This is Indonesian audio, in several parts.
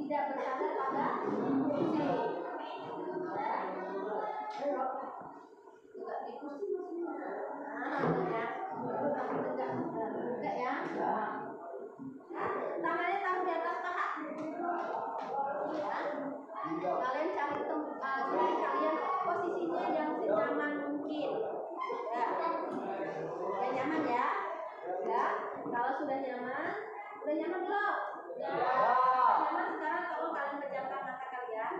tidak bersandar pada kursi. Juga di kursi maksudnya. Tegak ya. Tangannya taruh di atas paha. Ya. Kalian cari kalian posisinya yang senyaman mungkin. Ya. Sudah nyaman ya? Ya. Kalau sudah nyaman belum? Ya. Nyaman sekarang tolong kalian pejamkan mata kalian.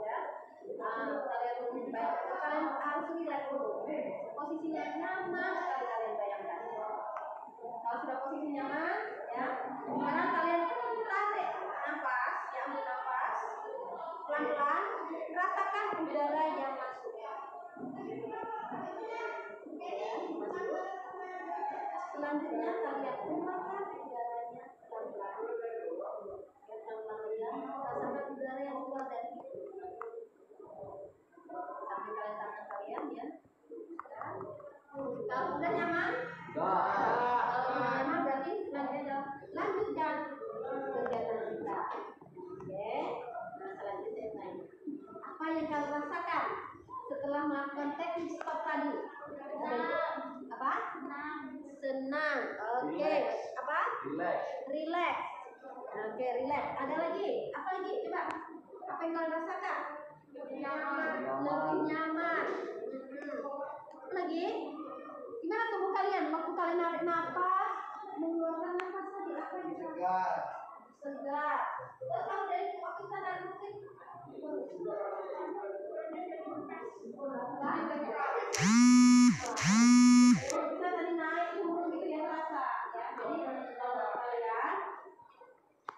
Ya. Kalian harus relax dulu. Posisinya nyaman sekali kalian bayangkan. Kalau sudah posisi nyaman, ya. Sekarang kalian tarik nafas, ya, ambil nafas. Pelan-pelan, rasakan udara yang masuk. Selanjutnya kalian keluarkan udaranya pelan-pelan. Rasakan udara yang keluar dari hidung. Sampai kalian tangan kalian ya. Kalau udah nyaman? Kalau udah nyaman berarti lanjutkan kegiatan kita. Oke. Nah, selanjutnya tanya. Apa yang kalian rasakan setelah melakukan teknik stop tadi? Apa? Senang. Oke. Apa? Relax. Oke, relax. Ada lagi? Apa lagi? Coba. Apa yang kalian rasakan? Lebih nyaman. Apa lagi? Gimana tubuh kalian? Waktu kalian narik nafas, mengeluarkan nafas tadi apa yang segar. Terus kalau dari waktu kita narik mungkin kita tadi naik turun gitu ya terasa ya. Jadi kalau kalian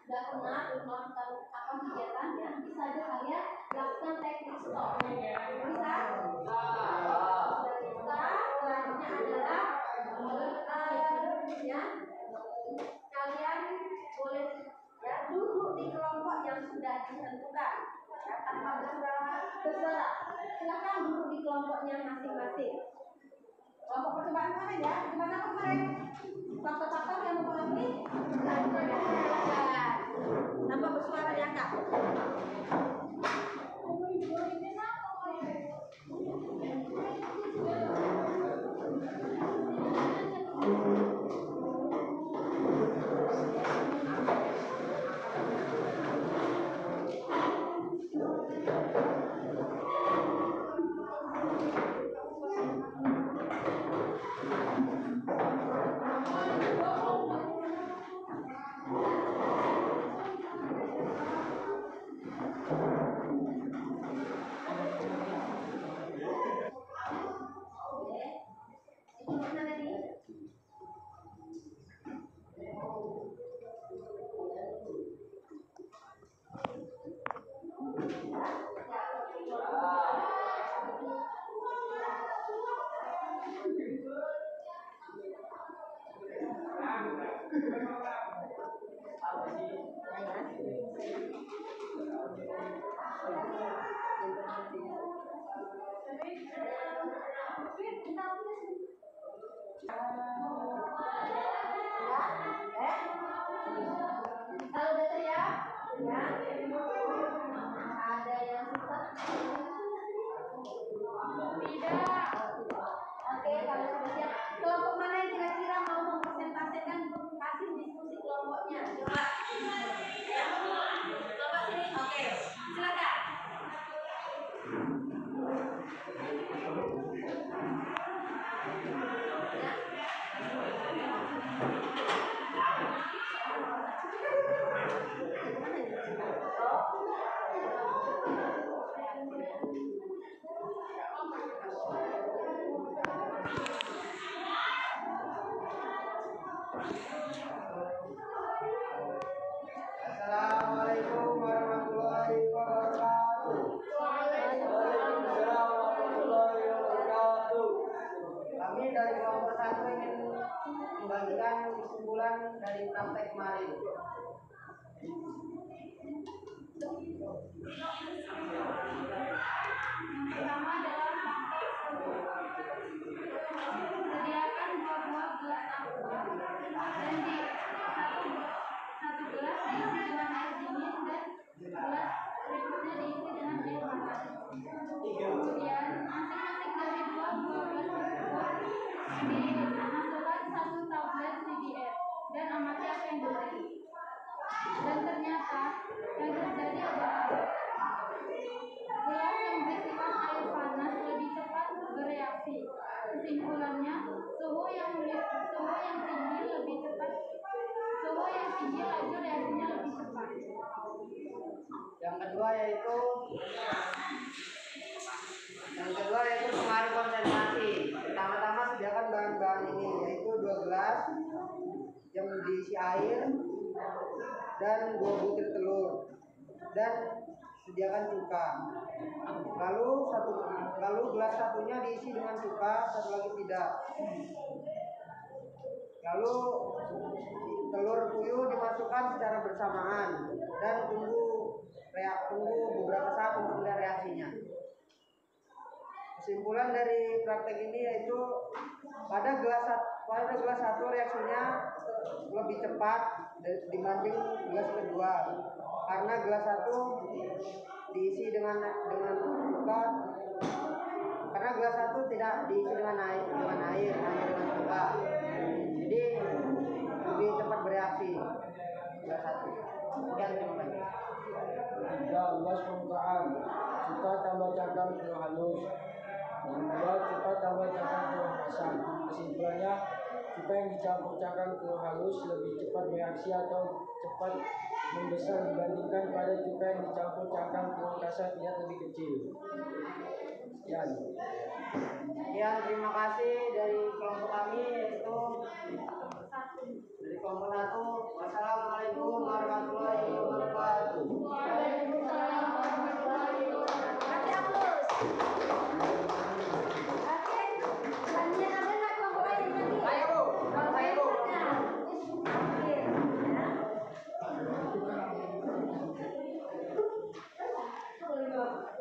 sudah pernah melakukan apa kegiatan ya, bisa aja kalian lakukan teknik stop. Bisa? Selanjutnya adalah ya, kalian boleh ya duduk di kelompok yang sudah ditentukan ya, tanpa bersuara. Silakan duduk di kelompoknya masing-masing. Kelompok percobaan kemarin ya, gimana kemarin? Faktor-faktor yang mempengaruhi tanpa bersuara ya kak. Kalau udah siap, ya. Ada yang susah? Tidak. Oke, kalau sudah siap, kelompok mana yang kira-kira mau mempresentasikan hasil diskusi kelompoknya? Coba. Coba sini. Oke, silakan. Assalamualaikum warahmatullahi wabarakatuh. Waalaikumsalam warahmatullahi wabarakatuh. Kami dari kelompok 1 ingin membagikan kesimpulan dari praktek kemarin. Pertama adalah sediakan buah-buah gelas aqua dan di satu gelas diisi dengan air dingin dan dimasukkan satu tablet CDR dan amati apa yang terjadi. Dan ternyata yang terjadi adalah gelas yang berisikan air panas lebih cepat bereaksi. Kesimpulannya, suhu yang tinggi laju reaksinya lebih cepat. Yang kedua yaitu pengaruh konsentrasi. Pertama-tama sediakan bahan-bahan ini, yaitu 2 gelas yang diisi air dan 2 butir telur, dan sediakan cuka. Lalu gelas satunya diisi dengan cuka, satu lagi tidak. Lalu telur puyuh dimasukkan secara bersamaan dan tunggu beberapa saat untuk melihat reaksinya. Kesimpulan dari praktek ini yaitu pada gelas satu reaksinya lebih cepat dibanding gelas kedua, karena gelas satu diisi dengan cuka, karena gelas satu tidak diisi dengan air hanya dengan cuka, jadi lebih cepat bereaksi gelas satu. Sekian, terima kasih. 3. Luas permukaan, cuka tambah cangkang telur halus. Yang kedua, cuka tambah cangkang telur basah. Kesimpulannya, cuka yang dicampur cangkang telur halus lebih cepat bereaksi atau cepat membesar dibandingkan pada cuka yang dicampur cangkang telur basah tidak lebih kecil. Sekian, terima kasih dari kelompok kami, yaitu dari kelompok 1. Wassalamualaikum warahmatullahi wabarakatuh. Waalaikumsalam warahmatullahi wabarakatuh. Kasih aplaus. Oke, selanjutnya ada nggak kelompok lain tadi? Ayo Bu, Oke, Bu. Oke, ya.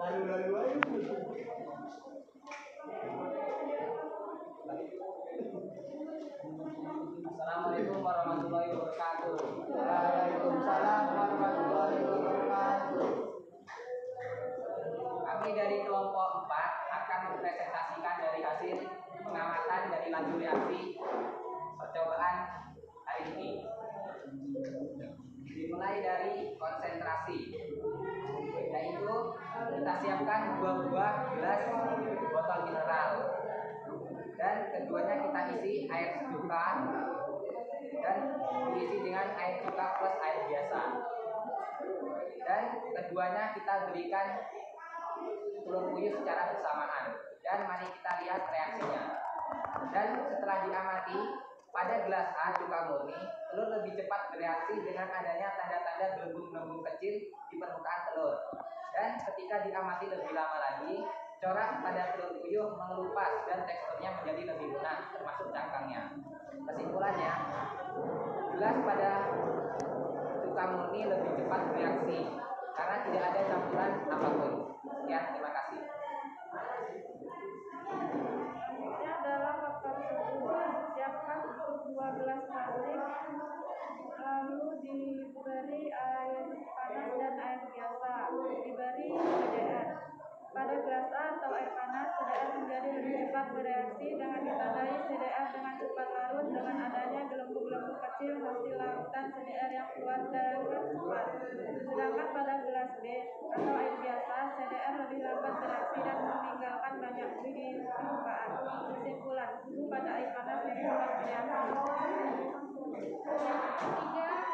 Lalu. Assalamualaikum warahmatullahi wabarakatuh. Waalaikumsalam warahmatullahi wabarakatuh. Kami dari kelompok 4 akan mempresentasikan dari hasil pengamatan dari laju reaksi percobaan hari ini. Dimulai dari konsentrasi, yaitu kita siapkan 2 buah gelas botol mineral, dan keduanya kita isi air sejuka dan diisi dengan air cuka plus air biasa, dan keduanya kita berikan telur puyuh secara bersamaan, dan mari kita lihat reaksinya. Dan setelah diamati, pada gelas A cuka murni, telur lebih cepat bereaksi dengan adanya tanda-tanda gelembung-gelembung kecil di permukaan telur. Dan ketika diamati lebih lama lagi, corak pada telur puyuh mengelupas dan teksturnya menjadi lebih lunak, termasuk cangkangnya. Kesimpulannya, gelas pada cuka murni lebih cepat bereaksi karena tidak ada campuran apapun. Sekian, terima kasih. Selanjutnya adalah faktor suhu. Siapkan 2 gelas plastik, lalu diberi air panas dan air biasa, diberi CDR. Pada gelas A atau air panas, CDR menjadi lebih cepat bereaksi dengan ditandai CDR dengan cepat larut dengan adanya gelembung-gelembung kecil hasil larutan CDR yang keluar dengan cepat. Sedangkan pada gelas B atau air biasa, CDR lebih lambat bereaksi dan meninggalkan banyak bui di permukaan. Kesimpulan, suhu pada air panas lebih cepat bereaksi. 3.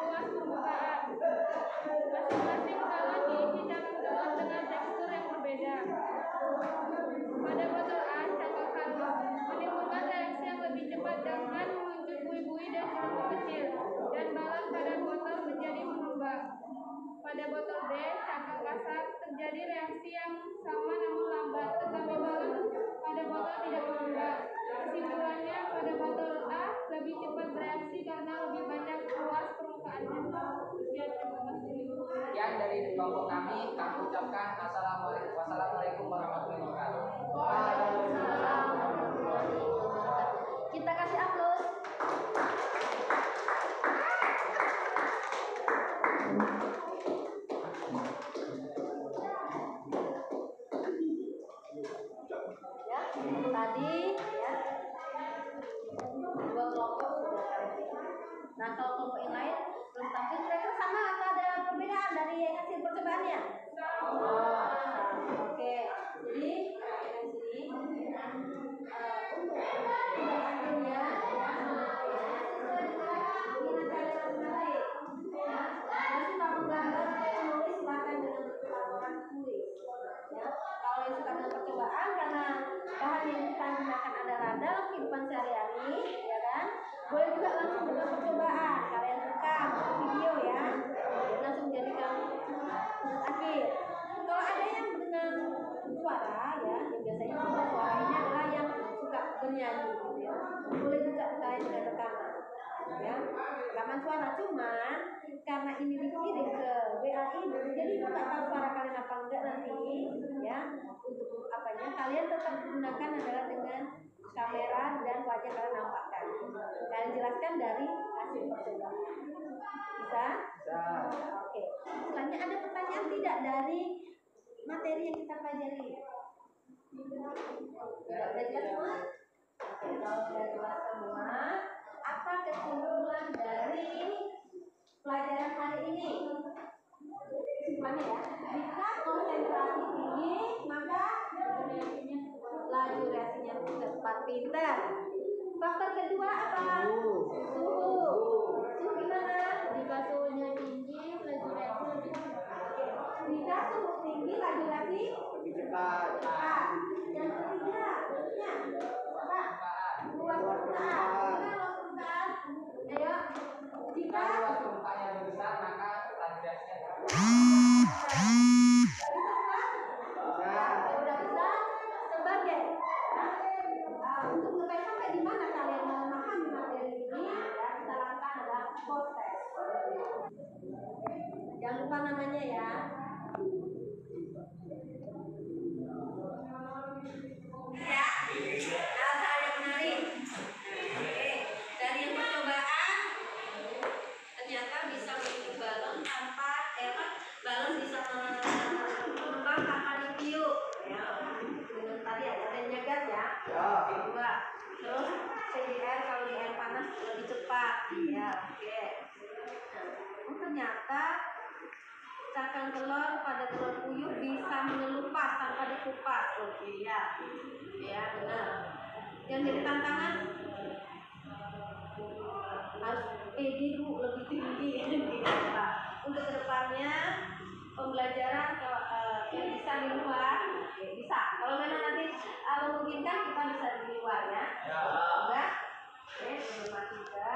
Luas permukaan. Masing-masing galon diisi cangkang telur dengan tekstur yang berbeda. Pada botol A, cangkang halus menimbulkan reaksi yang lebih cepat dengan muncul bui-bui dan gelembung kecil, dan balon pada botol menjadi mengembang. Pada botol B, cangkang kasar, terjadi reaksi yang sama namun lambat, tetapi balon pada botol tidak mengembang. Kesimpulannya, pada botol A lebih cepat bereaksi karena lebih banyak luas permukaannya. Sekian, terima kasih. Sekian dari kelompok kami ucapkan wassalamualaikum warahmatullahi wabarakatuh. Waalaikumsalam warahmatullahi wabarakatuh. Kita kasih aplaus. Ya, tadi ya percobaan karena bahan yang kita gunakan adalah dalam kehidupan sehari-hari, ya kan? Boleh juga langsung dengan percobaan. Kalian rekam video ya, dan langsung jadikan tugas akhir. Kalau ada yang dengan suara ya, yang biasanya suara ini adalah yang suka bernyanyi gitu ya. Boleh juga kalian dengan rekaman. Ya, rekaman suara cuman karena ini dikirim ke WA ini, jadi nggak tahu suara kalian apa enggak nanti ya. Untuk apanya kalian tetap gunakan adalah dengan kamera dan wajah kalian nampakkan. Kalian jelaskan dari hasil percobaan. Bisa? Bisa. Oke. Selanjutnya ada pertanyaan tidak dari materi yang kita pelajari? Sudah jelas semua? Oke, kalau sudah jelas semua, apa kesimpulan dari pelajaran hari ini? Kesimpulannya ya, jika konsentrasi tinggi, maka laju reaksinya cepat. Pintar. Faktor kedua apa? Suhu. Suhu gimana? Jika suhunya tinggi, laju reaksi lebih cepat. Jika suhu tinggi, laju reaksi Lebih cepat. cepat. Yang ketiga, apa? Luas permukaan. Luas permukaan. Ayo. Jika Luas permukaan yang besar maka radiasinya udah bisa sebagai untuk sampai di mana kalian memahami materi ini ya, kita lakukan adalah proses. Jangan lupa namanya ya. Ya, hal-hal yang menarik. Oke, dari yang percobaan ternyata bisa bentuk balon tanpa balon bisa mengembang tanpa ditiup ya. Dengan tadi ada adanya gas ya. Dua. Terus CDR kalau di air panas lebih cepat ya. Oke. Nah, ternyata cakang telur pada telur puyuh bisa mengelupas tanpa dikupas. Oke ya. Ya benar. Yang jadi tantangan harus EDU lebih tinggi kita. Untuk kedepannya pembelajaran yang bisa di luar bisa. Kalau memang nanti memungkinkan kita bisa di luar ya. Enggak? Oke, problematika.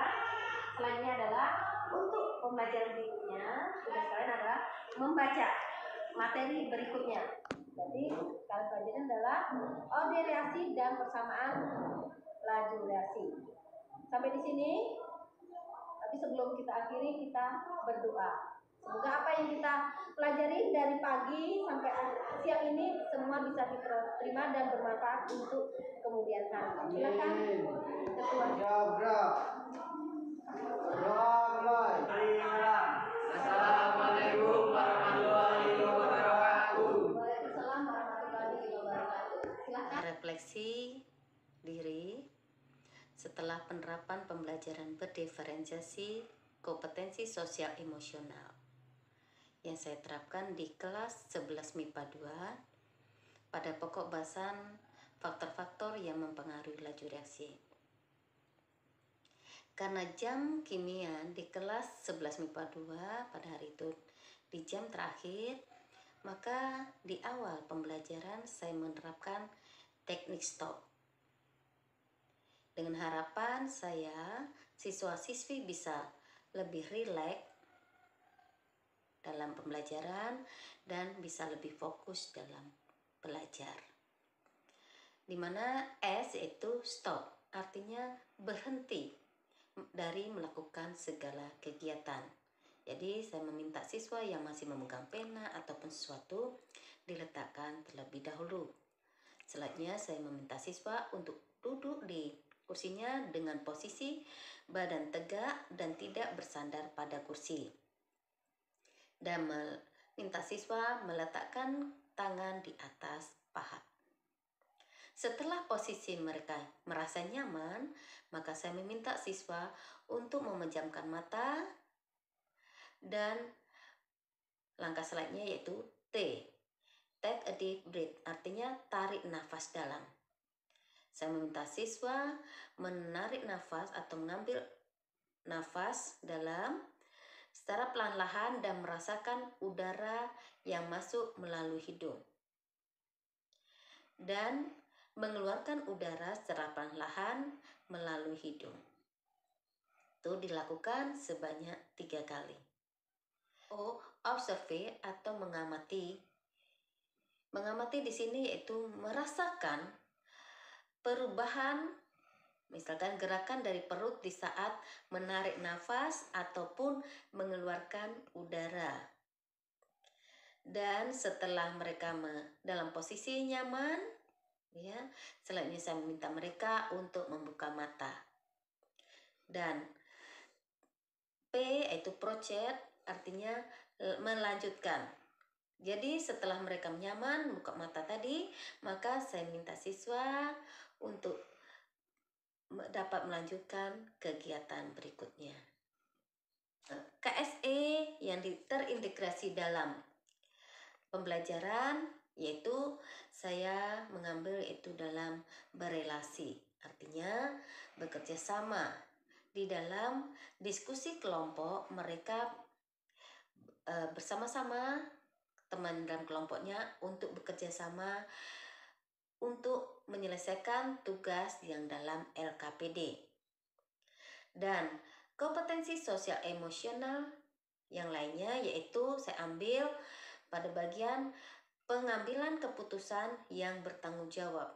Selanjutnya adalah untuk pembelajaran berikutnya tugas kalian adalah membaca materi berikutnya. Jadi kalian pelajaran adalah order reaksi dan persamaan laju reaksi. Sampai di sini. Tapi sebelum kita akhiri, kita berdoa. Semoga apa yang kita pelajari dari pagi sampai siang ini semua bisa diterima dan bermanfaat untuk kemudian hari. Silakan ketua. Assalamualaikum warahmatullahi wabarakatuh. Waalaikumsalam warahmatullahi wabarakatuh. Silakan. Refleksi diri setelah penerapan pembelajaran berdiferensiasi kompetensi sosial emosional yang saya terapkan di kelas 11 MIPA 2 pada pokok bahasan faktor-faktor yang mempengaruhi laju reaksi. Karena jam kimia di kelas 11 MIPA 2 pada hari itu di jam terakhir, maka di awal pembelajaran saya menerapkan teknik stop. Dengan harapan saya siswa-siswi bisa lebih rileks dalam pembelajaran dan bisa lebih fokus dalam belajar. Dimana S yaitu stop, artinya berhenti dari melakukan segala kegiatan. Jadi saya meminta siswa yang masih memegang pena ataupun sesuatu diletakkan terlebih dahulu. Selanjutnya saya meminta siswa untuk duduk di kursinya dengan posisi badan tegak dan tidak bersandar pada kursi. Dan meminta siswa meletakkan tangan di atas paha. Setelah posisi mereka merasa nyaman, maka saya meminta siswa untuk memejamkan mata dan langkah selanjutnya yaitu T. Take a deep breath, artinya tarik nafas dalam. Saya meminta siswa menarik nafas atau mengambil nafas dalam secara perlahan-lahan dan merasakan udara yang masuk melalui hidung. dan mengeluarkan udara secara perlahan melalui hidung. Itu dilakukan sebanyak 3 kali. Observe atau mengamati. Mengamati di sini yaitu merasakan perubahan, misalkan gerakan dari perut di saat menarik nafas ataupun mengeluarkan udara. Dan setelah mereka dalam posisi nyaman, ya, selanjutnya saya meminta mereka untuk membuka mata. Dan P yaitu proceed, artinya melanjutkan. Jadi setelah mereka nyaman buka mata tadi, maka saya minta siswa untuk dapat melanjutkan kegiatan berikutnya. KSE yang terintegrasi dalam pembelajaran, yaitu saya mengambil itu dalam berelasi, artinya bekerja sama. Di dalam diskusi kelompok, mereka bersama-sama teman dalam kelompoknya untuk bekerja sama untuk menyelesaikan tugas yang dalam LKPD. Dan kompetensi sosial emosional yang lainnya yaitu saya ambil pada bagian pengambilan keputusan yang bertanggung jawab.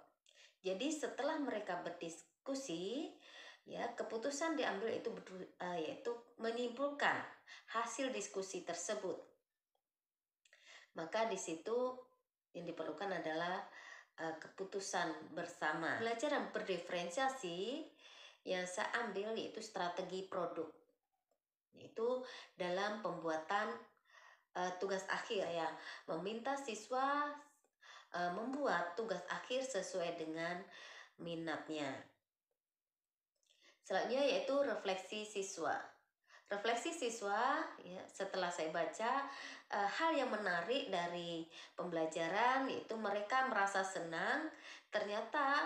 Jadi setelah mereka berdiskusi, ya, keputusan diambil itu yaitu menyimpulkan hasil diskusi tersebut. Maka di situ yang diperlukan adalah keputusan bersama. Pelajaran berdiferensiasi yang saya ambil yaitu strategi produk, yaitu dalam pembuatan tugas akhir, ya, meminta siswa membuat tugas akhir sesuai dengan minatnya. Selanjutnya yaitu refleksi siswa. Refleksi siswa, ya, setelah saya baca hal yang menarik dari pembelajaran yaitu mereka merasa senang ternyata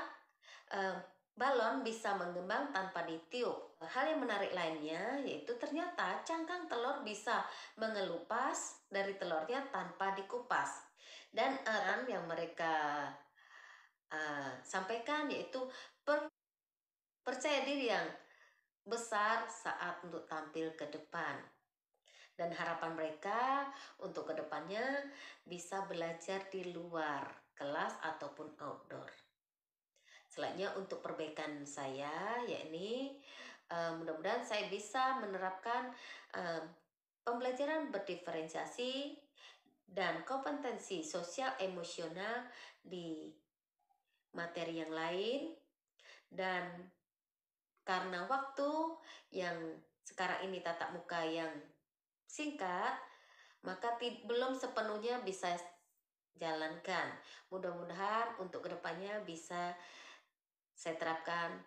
balon bisa mengembang tanpa ditiup. Hal yang menarik lainnya yaitu ternyata cangkang telur bisa mengelupas dari telurnya tanpa dikupas. Dan yang mereka sampaikan yaitu percaya diri yang besar saat untuk tampil ke depan. Dan harapan mereka untuk kedepannya bisa belajar di luar kelas ataupun outdoor. Selanjutnya untuk perbaikan saya, yakni mudah-mudahan saya bisa menerapkan pembelajaran berdiferensiasi dan kompetensi sosial emosional di materi yang lain. Dan karena waktu yang sekarang ini tatap muka yang singkat, maka belum sepenuhnya bisa jalankan. Mudah-mudahan untuk kedepannya bisa saya terapkan.